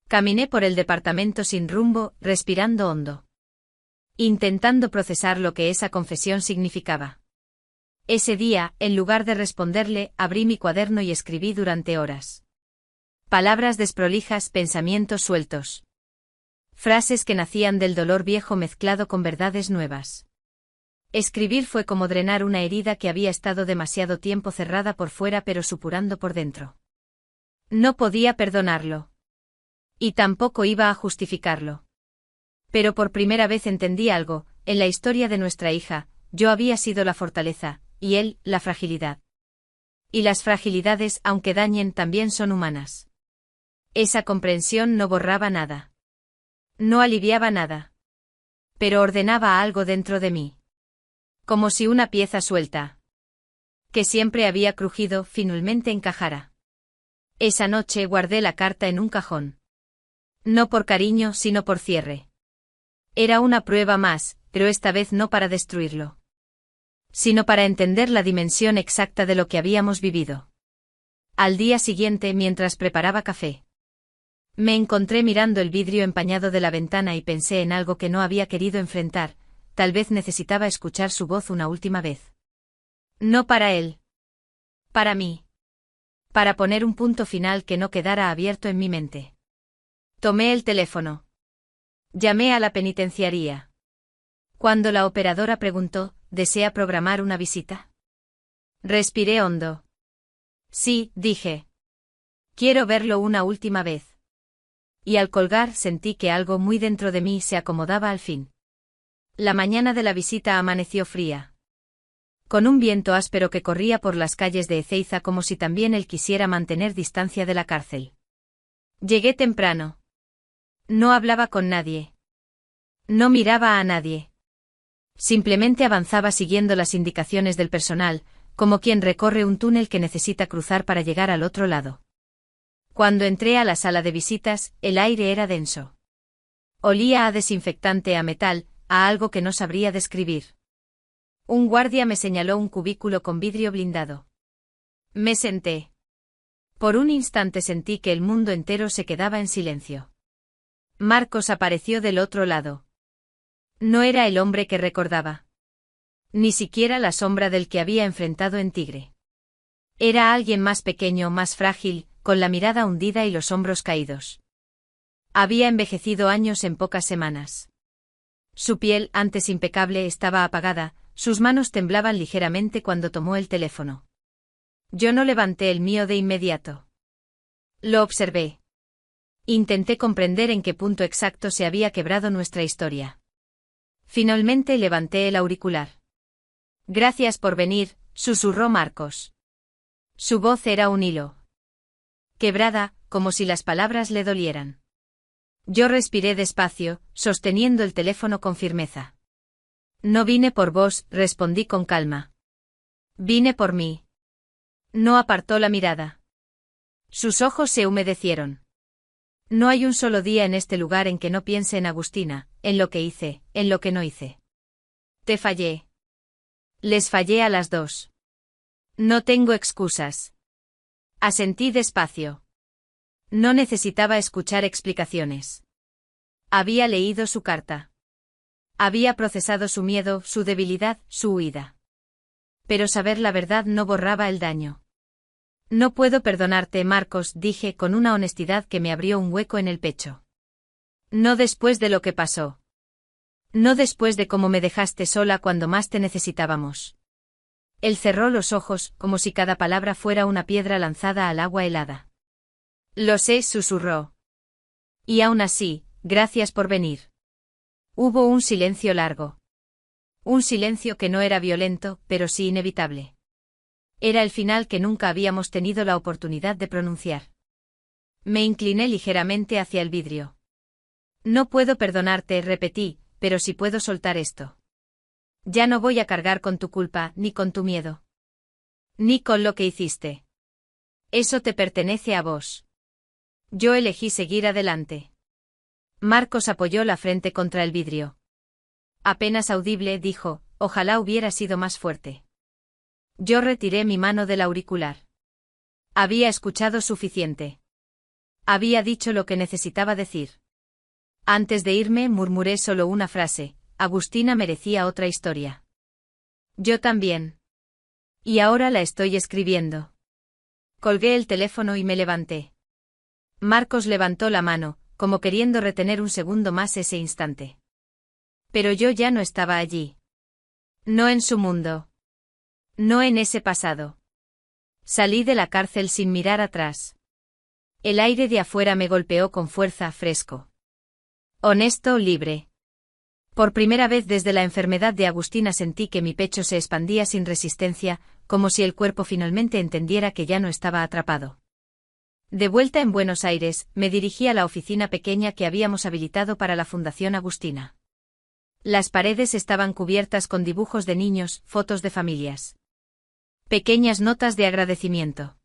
Caminé por el departamento sin rumbo, respirando hondo. Intentando procesar lo que esa confesión significaba. Ese día, en lugar de responderle, abrí mi cuaderno y escribí durante horas. Palabras desprolijas, pensamientos sueltos. Frases que nacían del dolor viejo mezclado con verdades nuevas. Escribir fue como drenar una herida que había estado demasiado tiempo cerrada por fuera pero supurando por dentro. No podía perdonarlo. Y tampoco iba a justificarlo. Pero por primera vez entendí algo, en la historia de nuestra hija, yo había sido la fortaleza, y él, la fragilidad. Y las fragilidades, aunque dañen, también son humanas. Esa comprensión no borraba nada. No aliviaba nada. Pero ordenaba algo dentro de mí. Como si una pieza suelta, que siempre había crujido, finalmente encajara. Esa noche guardé la carta en un cajón. No por cariño, sino por cierre. Era una prueba más, pero esta vez no para destruirlo, sino para entender la dimensión exacta de lo que habíamos vivido. Al día siguiente, mientras preparaba café, me encontré mirando el vidrio empañado de la ventana y pensé en algo que no había querido enfrentar. Tal vez necesitaba escuchar su voz una última vez. No para él. Para mí. Para poner un punto final que no quedara abierto en mi mente. Tomé el teléfono. Llamé a la penitenciaría. Cuando la operadora preguntó, ¿desea programar una visita? Respiré hondo. Sí, dije. Quiero verlo una última vez. Y al colgar sentí que algo muy dentro de mí se acomodaba al fin. La mañana de la visita amaneció fría, con un viento áspero que corría por las calles de Ezeiza como si también él quisiera mantener distancia de la cárcel. Llegué temprano. No hablaba con nadie. No miraba a nadie. Simplemente avanzaba siguiendo las indicaciones del personal, como quien recorre un túnel que necesita cruzar para llegar al otro lado. Cuando entré a la sala de visitas, el aire era denso. Olía a desinfectante, a metal, a algo que no sabría describir. Un guardia me señaló un cubículo con vidrio blindado. Me senté. Por un instante sentí que el mundo entero se quedaba en silencio. Marcos apareció del otro lado. No era el hombre que recordaba. Ni siquiera la sombra del que había enfrentado en Tigre. Era alguien más pequeño, más frágil, con la mirada hundida y los hombros caídos. Había envejecido años en pocas semanas. Su piel, antes impecable, estaba apagada, sus manos temblaban ligeramente cuando tomó el teléfono. Yo no levanté el mío de inmediato. Lo observé. Intenté comprender en qué punto exacto se había quebrado nuestra historia. Finalmente levanté el auricular. Gracias por venir, susurró Marcos. Su voz era un hilo. Quebrada, como si las palabras le dolieran. Yo respiré despacio, sosteniendo el teléfono con firmeza. No vine por vos, respondí con calma. Vine por mí. No apartó la mirada. Sus ojos se humedecieron. No hay un solo día en este lugar en que no piense en Agustina, en lo que hice, en lo que no hice. Te fallé. Les fallé a las dos. No tengo excusas. Asentí despacio. No necesitaba escuchar explicaciones. Había leído su carta. Había procesado su miedo, su debilidad, su huida. Pero saber la verdad no borraba el daño. No puedo perdonarte, Marcos, dije con una honestidad que me abrió un hueco en el pecho. No después de lo que pasó. No después de cómo me dejaste sola cuando más te necesitábamos. Él cerró los ojos, como si cada palabra fuera una piedra lanzada al agua helada. Lo sé, susurró. Y aún así, gracias por venir. Hubo un silencio largo. Un silencio que no era violento, pero sí inevitable. Era el final que nunca habíamos tenido la oportunidad de pronunciar. Me incliné ligeramente hacia el vidrio. No puedo perdonarte, repetí, pero sí puedo soltar esto. Ya no voy a cargar con tu culpa, ni con tu miedo. Ni con lo que hiciste. Eso te pertenece a vos. Yo elegí seguir adelante. Marcos apoyó la frente contra el vidrio. Apenas audible, dijo, ojalá hubiera sido más fuerte. Yo retiré mi mano del auricular. Había escuchado suficiente. Había dicho lo que necesitaba decir. Antes de irme murmuré solo una frase, Agustina merecía otra historia. Yo también. Y ahora la estoy escribiendo. Colgué el teléfono y me levanté. Marcos levantó la mano, como queriendo retener un segundo más ese instante. Pero yo ya no estaba allí. No en su mundo. No en ese pasado. Salí de la cárcel sin mirar atrás. El aire de afuera me golpeó con fuerza, fresco. Honesto, libre. Por primera vez desde la enfermedad de Agustina sentí que mi pecho se expandía sin resistencia, como si el cuerpo finalmente entendiera que ya no estaba atrapado. De vuelta en Buenos Aires, me dirigí a la oficina pequeña que habíamos habilitado para la Fundación Agustina. Las paredes estaban cubiertas con dibujos de niños, fotos de familias. Pequeñas notas de agradecimiento.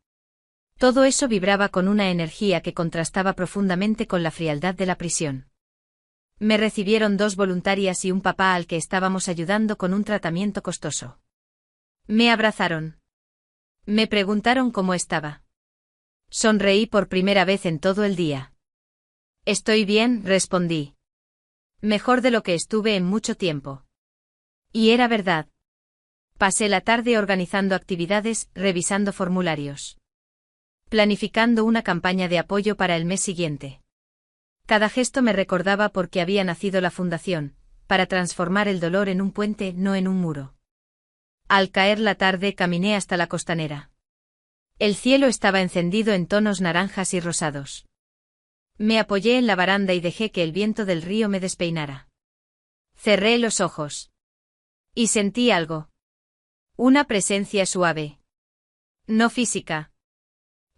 Todo eso vibraba con una energía que contrastaba profundamente con la frialdad de la prisión. Me recibieron 2 voluntarias y un papá al que estábamos ayudando con un tratamiento costoso. Me abrazaron. Me preguntaron cómo estaba. Sonreí por primera vez en todo el día. Estoy bien, respondí. Mejor de lo que estuve en mucho tiempo. Y era verdad. Pasé la tarde organizando actividades, revisando formularios. Planificando una campaña de apoyo para el mes siguiente. Cada gesto me recordaba por qué había nacido la fundación, para transformar el dolor en un puente, no en un muro. Al caer la tarde caminé hasta la costanera. El cielo estaba encendido en tonos naranjas y rosados. Me apoyé en la baranda y dejé que el viento del río me despeinara. Cerré los ojos. Y sentí algo. Una presencia suave. No física.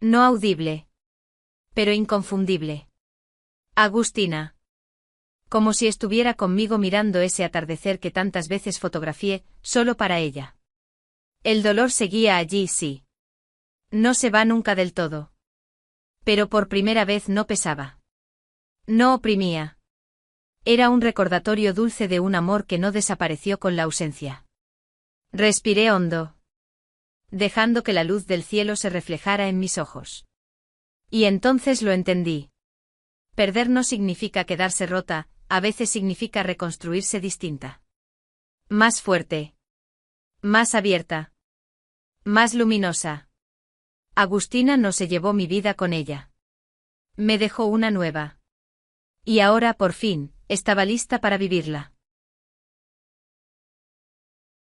No audible. Pero inconfundible. Agustina. Como si estuviera conmigo mirando ese atardecer que tantas veces fotografié, solo para ella. El dolor seguía allí, sí. No se va nunca del todo. Pero por primera vez no pesaba. No oprimía. Era un recordatorio dulce de un amor que no desapareció con la ausencia. Respiré hondo, dejando que la luz del cielo se reflejara en mis ojos. Y entonces lo entendí. Perder no significa quedarse rota, a veces significa reconstruirse distinta. Más fuerte. Más abierta. Más luminosa. Agustina no se llevó mi vida con ella. Me dejó una nueva. Y ahora, por fin, estaba lista para vivirla.